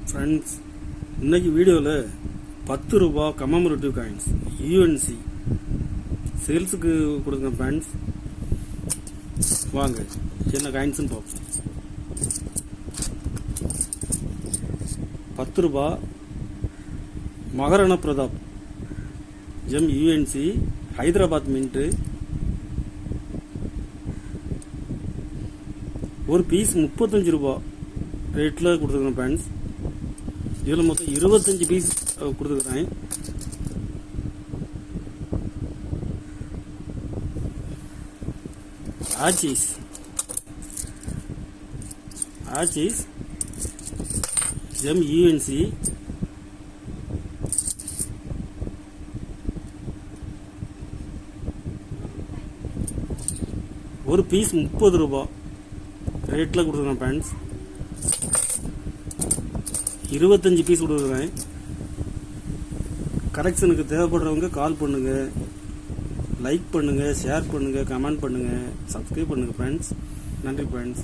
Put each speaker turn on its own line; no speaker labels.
Friends, இன்னைக்கு வீடியோவில் 10 ரூபா கமமரேட்டிவ் காயின்ஸ் யூஎன்சி சேல்ஸுக்கு கொடுங்க ஃப்ரெண்ட்ஸ். வாங்க என்ன காயின்ஸ்னு பார்ப்போம். 10 ரூபா Maharana Pratap GeM UNC Hyderabad mint. ஒரு பீஸ் 35 ரூபா ரேட்டில் கொடுத்துருக்கேன் ஃப்ரெண்ட்ஸ். இதில் மொத்தம் 25 பீஸ் கொடுத்துருக்குறேன். ஆச்சிஸ் ஜெம் யூஎன்சி ஒரு பீஸ் 30 ரூபா ரேட்டில் கொடுத்துருக்கேன் ஃப்ரெண்ட்ஸ். 25 பீஸ் கொடுக்குறேன். கரெக்ஷனுக்கு தேவைப்படுறவங்க கால் பண்ணுங்க, லைக் பண்ணுங்க, ஷேர் பண்ணுங்க, கமெண்ட் பண்ணுங்க, சப்ஸ்கிரைப் பண்ணுங்க ஃப்ரெண்ட்ஸ். நன்றி ஃப்ரெண்ட்ஸ்.